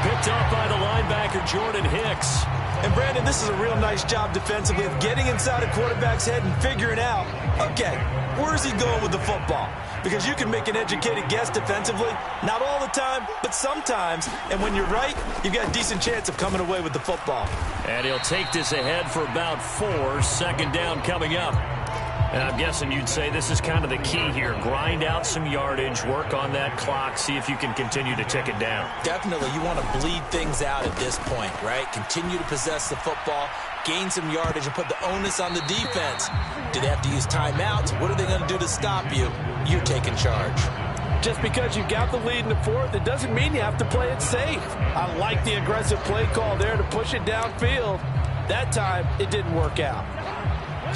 Picked off by the linebacker, Jordan Hicks. And, Brandon, this is a real nice job defensively of getting inside a quarterback's head and figuring out, okay, where's he going with the football? Because you can make an educated guess defensively, not all the time, but sometimes. And when you're right, you've got a decent chance of coming away with the football. And he'll take this ahead for about 4. Second down coming up. And I'm guessing you'd say this is kind of the key here. Grind out some yardage, work on that clock, see if you can continue to tick it down. Definitely, you want to bleed things out at this point, right? Continue to possess the football, gain some yardage, and put the onus on the defense. Do they have to use timeouts? What are they going to do to stop you? You're taking charge. Just because you got the lead in the fourth, it doesn't mean you have to play it safe. I like the aggressive play call there to push it downfield. That time, it didn't work out.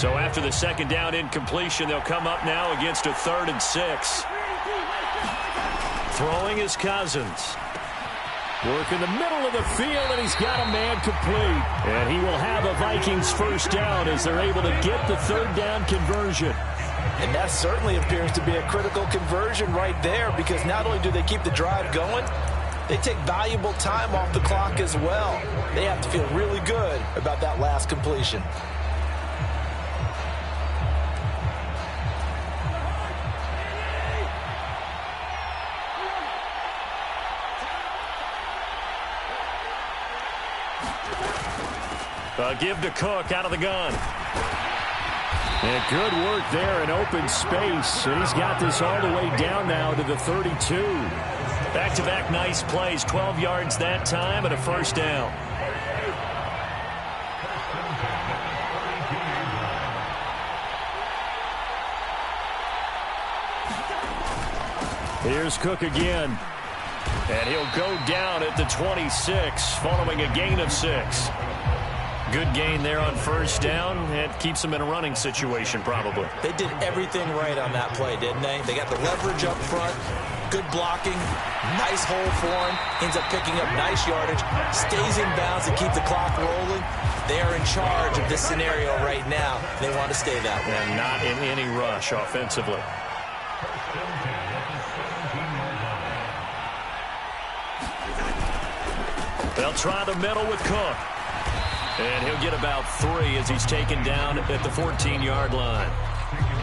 So after the second down incompletion, they'll come up now against a 3rd and 6. Throwing is Cousins. Work in the middle of the field, and he's got a man complete. And he will have a Vikings first down as they're able to get the 3rd down conversion. And that certainly appears to be a critical conversion right there, because not only do they keep the drive going, they take valuable time off the clock as well. They have to feel really good about that last completion. Give to Cook out of the gun. And good work there in open space. And he's got this all the way down now to the 32. Back-to-back nice plays. 12 yards that time and a first down. Here's Cook again. And he'll go down at the 26 following a gain of 6. Good gain there on first down. It keeps them in a running situation, probably. They did everything right on that play, didn't they? They got the leverage up front, good blocking, nice hole for him, ends up picking up nice yardage, stays in bounds to keep the clock rolling. They are in charge of this scenario right now. They want to stay that way. And not in any rush offensively. They'll try the middle with Cook. And he'll get about 3 as he's taken down at the 14-yard line.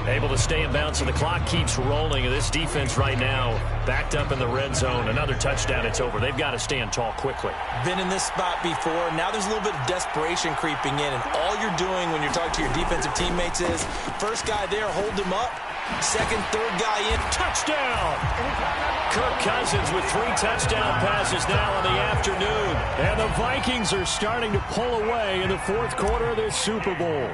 Able to stay in bounds, so the clock keeps rolling. This defense right now backed up in the red zone. Another touchdown, it's over. They've got to stand tall quickly. Been in this spot before. Now there's a little bit of desperation creeping in. And all you're doing when you're talking to your defensive teammates is, first guy there, hold him up. Second, third guy in. Touchdown! Kirk Cousins with 3 touchdown passes now in the afternoon. And the Vikings are starting to pull away in the 4th quarter of this Super Bowl.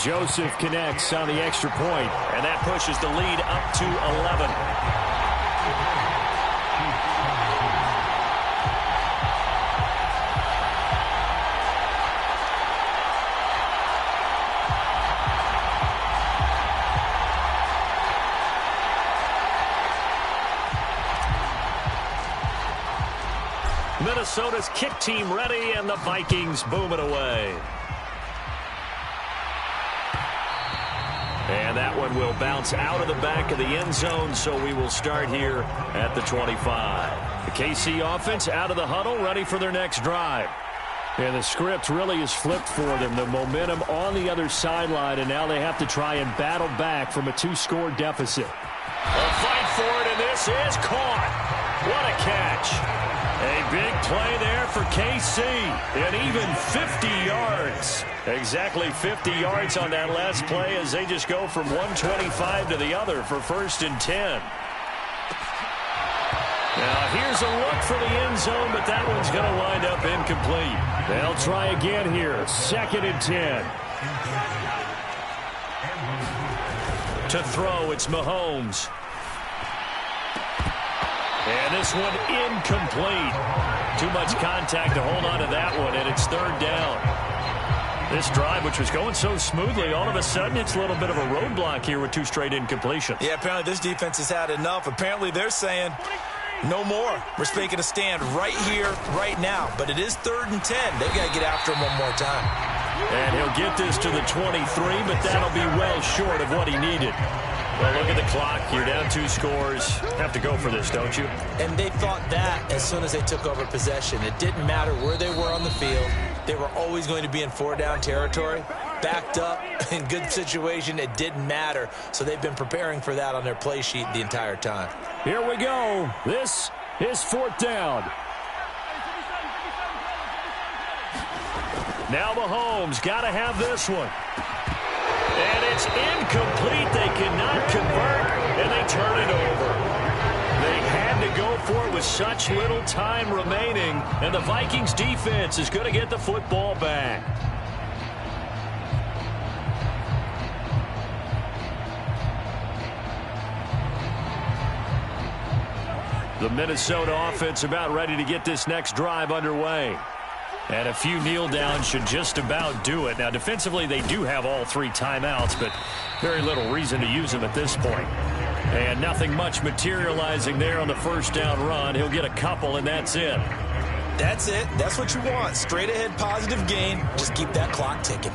Joseph connects on the extra point, and that pushes the lead up to 11. Minnesota's kick team ready, and the Vikings boom it away. And that one will bounce out of the back of the end zone, so we will start here at the 25. The KC offense out of the huddle, ready for their next drive. And the script really is flipped for them. The momentum on the other sideline, and now they have to try and battle back from a 2-score deficit. They'll fight for it, and this is caught. What a catch. A big play there for KC, and even 50 yards. Exactly 50 yards on that last play as they just go from 125 to the other for 1st and 10. Now here's a look for the end zone, but that one's going to wind up incomplete. They'll try again here, 2nd and 10. To throw, it's Mahomes. And this one incomplete. Too much contact to hold on to that one, and it's 3rd down. This drive, which was going so smoothly, all of a sudden it's a little bit of a roadblock here with 2 straight incompletions. Yeah, apparently this defense has had enough. Apparently they're saying no more. We're making a stand right here, right now. But it is 3rd and 10. They've got to get after him one more time. And he'll get this to the 23, but that'll be well short of what he needed. Well, look at the clock. You're down 2 scores. Have to go for this, don't you? And they thought that as soon as they took over possession. It didn't matter where they were on the field. They were always going to be in 4-down territory. Backed up, in good situation, it didn't matter. So they've been preparing for that on their play sheet the entire time. Here we go. This is 4th down. Now Mahomes got to have this one. And it's incomplete. They cannot convert, and they turn it over. They had to go for it with such little time remaining, and the Vikings defense is going to get the football back. The Minnesota offense about ready to get this next drive underway. And a few kneel downs should just about do it. Now, defensively, they do have all 3 timeouts, but very little reason to use them at this point. And nothing much materializing there on the 1st down run. He'll get a couple, and that's it. That's it. That's what you want. Straight ahead positive gain. Just keep that clock ticking.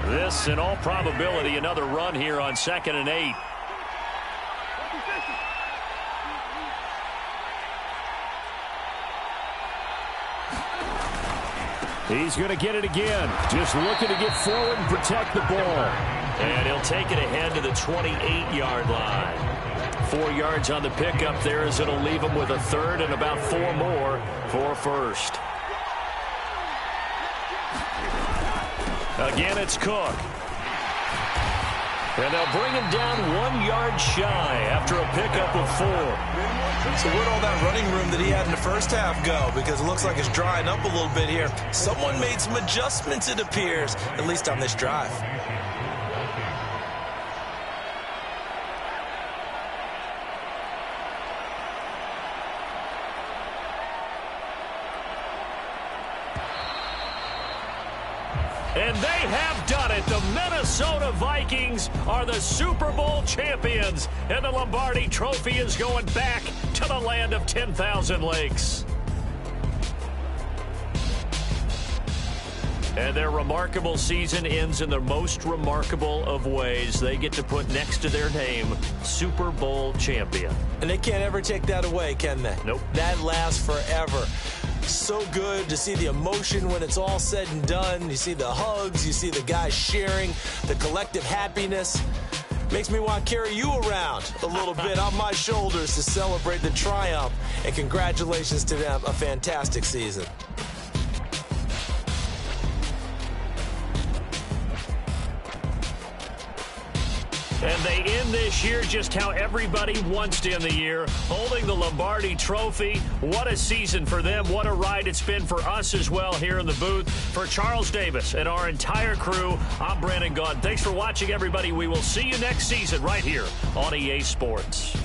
This, in all probability, another run here on 2nd and 8. He's going to get it again. Just looking to get forward and protect the ball. And he'll take it ahead to the 28-yard line. 4 yards on the pickup there as it'll leave him with a 3rd and about 4 more for 1st. Again, it's Cook. And they'll bring him down 1 yard shy after a pickup of 4. So where'd all that running room that he had in the first half go? Because it looks like it's drying up a little bit here. Someone made some adjustments, it appears, at least on this drive. And they have done it. The Minnesota Vikings are the Super Bowl champions. And the Lombardi Trophy is going back to the land of 10,000 lakes. And their remarkable season ends in the most remarkable of ways. They get to put next to their name, Super Bowl champion. And they can't ever take that away, can they? Nope. That lasts forever. So good to see the emotion when it's all said and done. You see the hugs, you see the guys sharing, the collective happiness. Makes me want to carry you around a little bit on my shoulders to celebrate the triumph. And congratulations to them, a fantastic season. And they end this year just how everybody wants to end the year, holding the Lombardi Trophy. What a season for them. What a ride it's been for us as well here in the booth. For Charles Davis and our entire crew, I'm Brandon Gaudin. Thanks for watching, everybody. We will see you next season right here on EA Sports.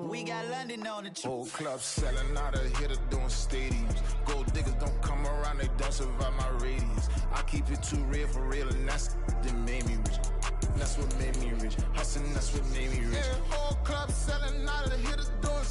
We got London on the truth. Whole club selling out of hitter doing stadiums. Gold diggers don't come around, they don't survive my radius. I keep it too real for real, and that's that made me rich. That's what made me rich. Hustling, that's what made me rich. Yeah, whole club selling out of hitters doing